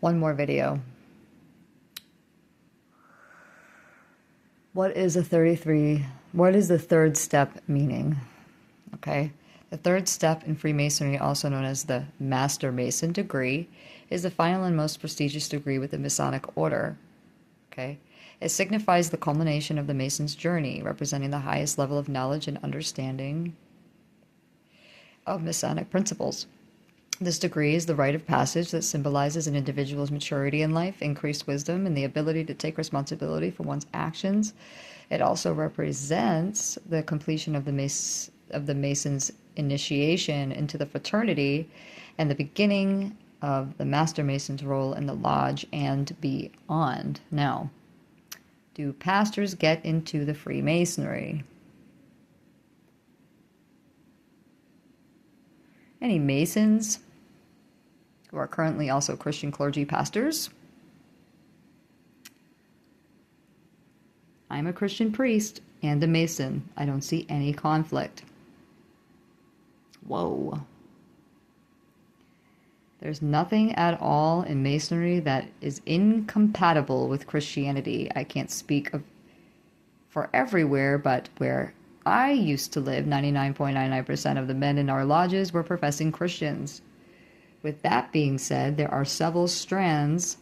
One more video. What is a 33? What is the third step meaning? Okay. The third step in Freemasonry, also known as the Master Mason degree, is the final and most prestigious degree with the Masonic order. Okay. It signifies the culmination of the Mason's journey, representing the highest level of knowledge and understanding of Masonic principles. This degree is the rite of passage that symbolizes an individual's maturity in life, increased wisdom, and the ability to take responsibility for one's actions. It also represents the completion of the Mason's initiation into the fraternity and the beginning of the Master Mason's role in the lodge and beyond. Now, do pastors get into the Freemasonry? Any Masons who are currently also Christian clergy pastors? I'm a Christian priest and a Mason. I don't see any conflict. Whoa. There's nothing at all in Masonry that is incompatible with Christianity. I can't speak for everywhere, but where I used to live, 99.99% of the men in our lodges were professing Christians. With that being said, there are several strands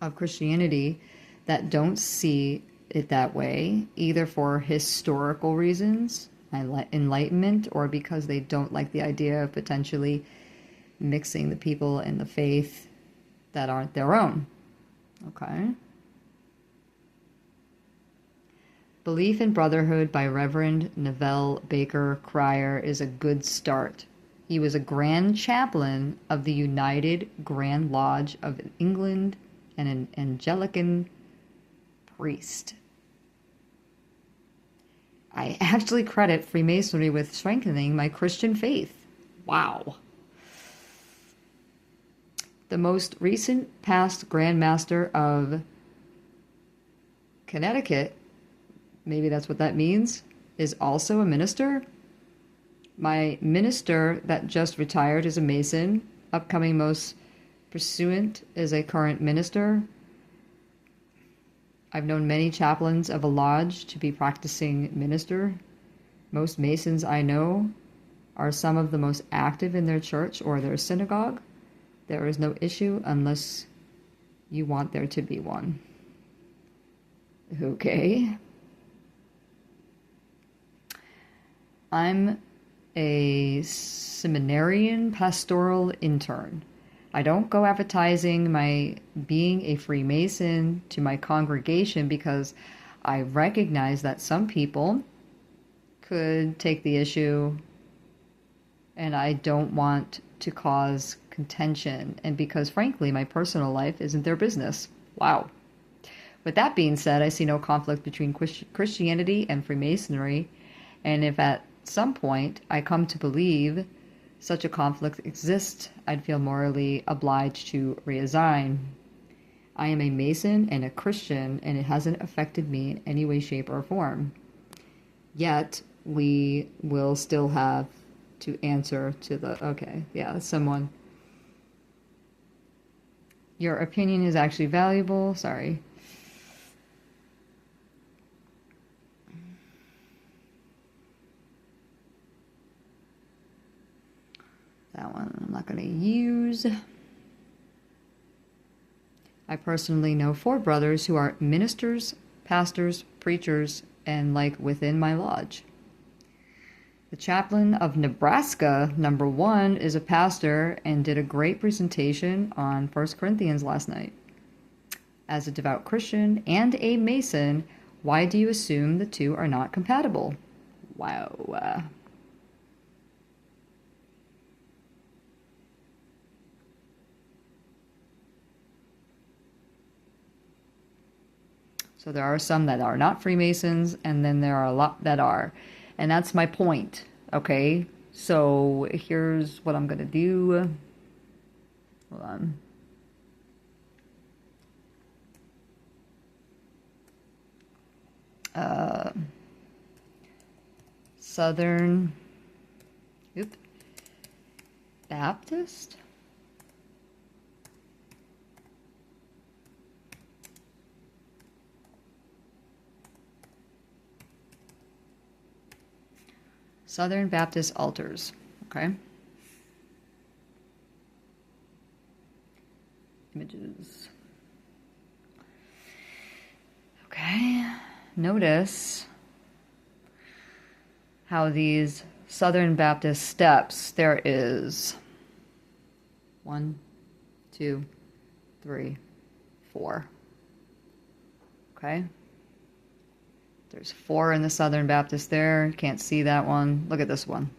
of Christianity that don't see it that way, either for historical reasons, enlightenment, or because they don't like the idea of potentially mixing the people in the faith that aren't their own. Okay. Belief in Brotherhood by Reverend Neville Baker Cryer is a good start. He was a Grand Chaplain of the United Grand Lodge of England and an Anglican priest. I actually credit Freemasonry with strengthening my Christian faith. Wow. The most recent past Grand Master of Connecticut, maybe that's what that means, is also a minister. My minister that just retired is a Mason. Upcoming most pursuant is a current minister. I've known many chaplains of a lodge to be practicing minister. Most Masons I know are some of the most active in their church or their synagogue. There is no issue unless you want there to be one. Okay. I'm a seminarian pastoral intern. I don't go advertising my being a Freemason to my congregation because I recognize that some people could take the issue and I don't want to cause contention, and because frankly my personal life isn't their business. Wow. With that being said, I see no conflict between Christianity and Freemasonry, and if at some point I come to believe such a conflict exists, I'd feel morally obliged to resign. I am a Mason and a Christian, and it hasn't affected me in any way, shape, or form. Yet, we will still have to answer to the, okay, yeah, someone. Your opinion is actually valuable. Sorry. That one I'm not going to use. I personally know 4 brothers who are ministers, pastors, preachers, and like within my lodge. The chaplain of Nebraska, number 1, is a pastor and did a great presentation on 1 Corinthians last night. As a devout Christian and a Mason, why do you assume the two are not compatible? Wow. So there are some that are not Freemasons, and then there are a lot that are. And that's my point, okay? So here's what I'm going to do. Hold on. Southern Baptist? Southern Baptist altars. Okay. Images. Okay. Notice how these Southern Baptist steps, there is 1, 2, 3, 4. Okay. There's 4 in the Southern Baptist there. Can't see that one. Look at this one.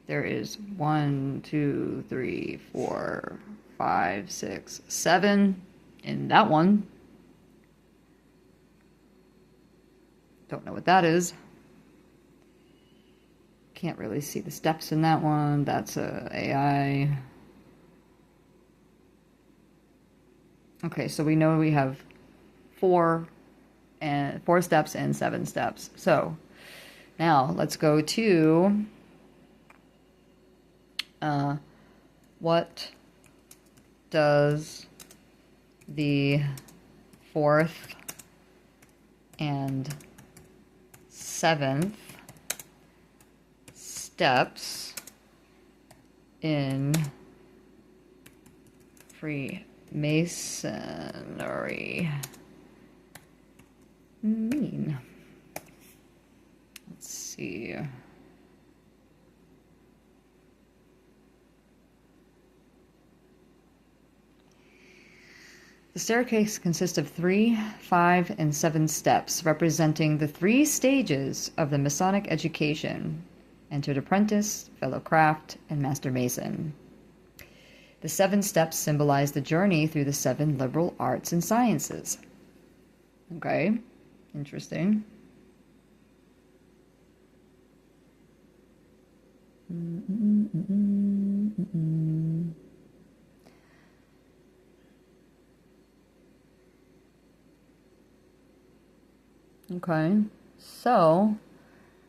There is 1, 2, 3, 4, 5, 6, 7 in that one. Don't know what that is. Can't really see the steps in that one. That's a AI. Okay, so we know we have 4 steps and 7 steps. So now let's go to what does the 4th and 7th steps in Freemasonry mean? Let's see. The staircase consists of 3, 5, and 7 steps, representing the 3 stages of the Masonic education: entered apprentice, fellow craft, and master mason. The 7 steps symbolize the journey through the 7 liberal arts and sciences. Okay, interesting. Okay, so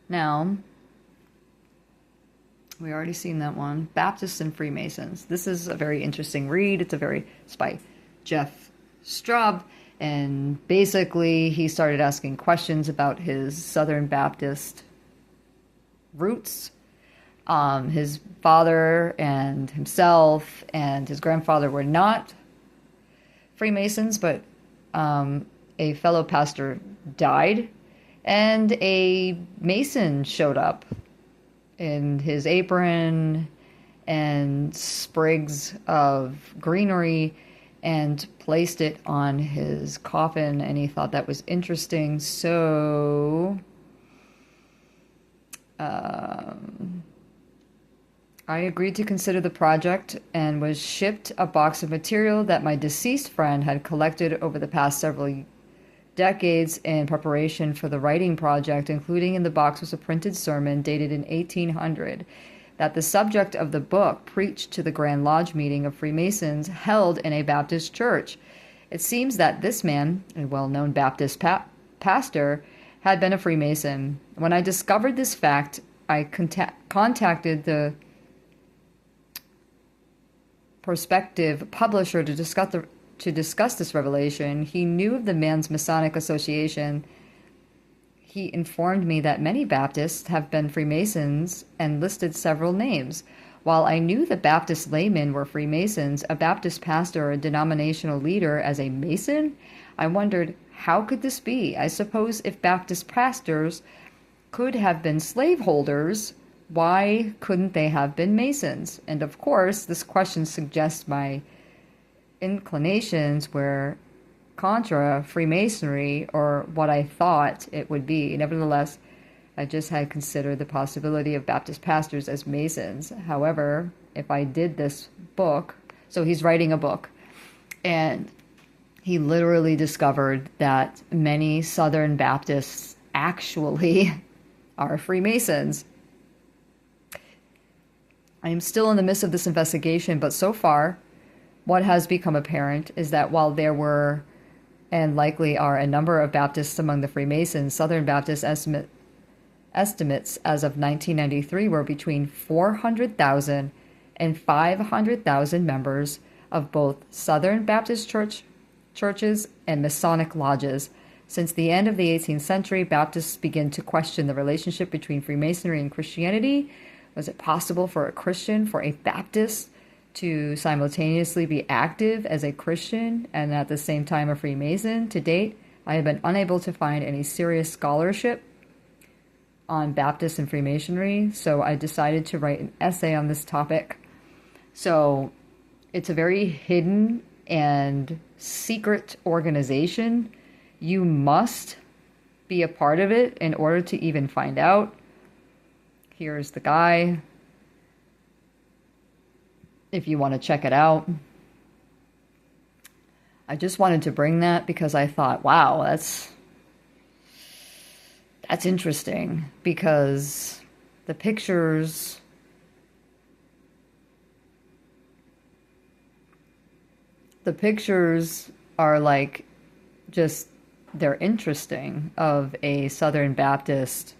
now we already seen that one. Baptists and Freemasons. This is a very interesting read. It's by Jeff Straub, and basically he started asking questions about his Southern Baptist roots. His father and himself and his grandfather were not Freemasons, but a fellow pastor died, and a Mason showed up in his apron and sprigs of greenery and placed it on his coffin, and he thought that was interesting. So I agreed to consider the project and was shipped a box of material that my deceased friend had collected over the past several decades in preparation for the writing project. Including in the box was a printed sermon dated in 1800 that the subject of the book preached to the Grand Lodge meeting of Freemasons held in a Baptist church. It seems that this man, a well-known Baptist pastor, had been a Freemason. When I discovered this fact, I contacted the prospective publisher to discuss this revelation. He knew of the man's Masonic association. He informed me that many Baptists have been Freemasons and listed several names. While I knew the Baptist laymen were Freemasons, a Baptist pastor or a denominational leader as a Mason, I wondered, how could this be? I suppose if Baptist pastors could have been slaveholders, why couldn't they have been Masons? And of course, this question suggests my inclinations were contra Freemasonry, or what I thought it would be. Nevertheless, I just had considered the possibility of Baptist pastors as Masons. However, if I did this book, so he's writing a book, and he literally discovered that many Southern Baptists actually are Freemasons. I am still in the midst of this investigation, but so far, what has become apparent is that while there were and likely are a number of Baptists among the Freemasons, Southern Baptist estimates as of 1993 were between 400,000 and 500,000 members of both Southern Baptist churches and Masonic lodges. Since the end of the 18th century, Baptists began to question the relationship between Freemasonry and Christianity. Was it possible for a Baptist to simultaneously be active as a Christian and at the same time a Freemason? To date, I have been unable to find any serious scholarship on Baptists and Freemasonry, so I decided to write an essay on this topic. So it's a very hidden and secret organization. You must be a part of it in order to even find out. Here's the guy, if you want to check it out. I just wanted to bring that because I thought, wow, that's interesting, because the pictures are like, just, they're interesting, of a Southern Baptist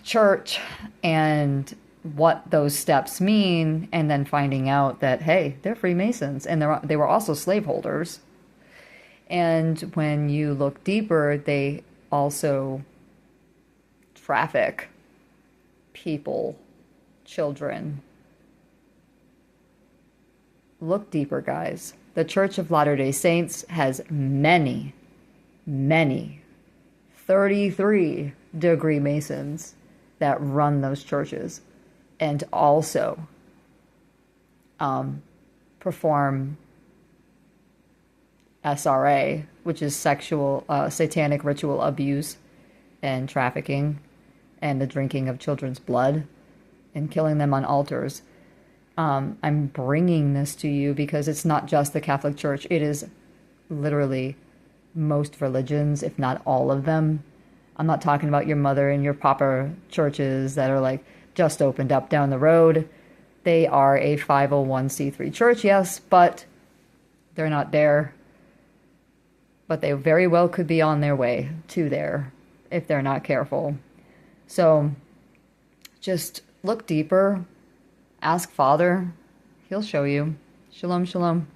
church and what those steps mean, and then finding out that, hey, they're Freemasons and they were also slaveholders. And when you look deeper, they also traffic people, children. Look deeper, guys. The Church of Latter-day Saints has many 33-degree Masons that run those churches, and also perform SRA, which is satanic ritual abuse and trafficking, and the drinking of children's blood and killing them on altars. I'm bringing this to you because it's not just the Catholic Church. It is literally most religions, if not all of them. I'm not talking about your mother and your papa churches that are like just opened up down the road. They are a 501c3 church, yes, but they're not there. But they very well could be on their way to there if they're not careful. So just look deeper. Ask Father. He'll show you. Shalom, shalom.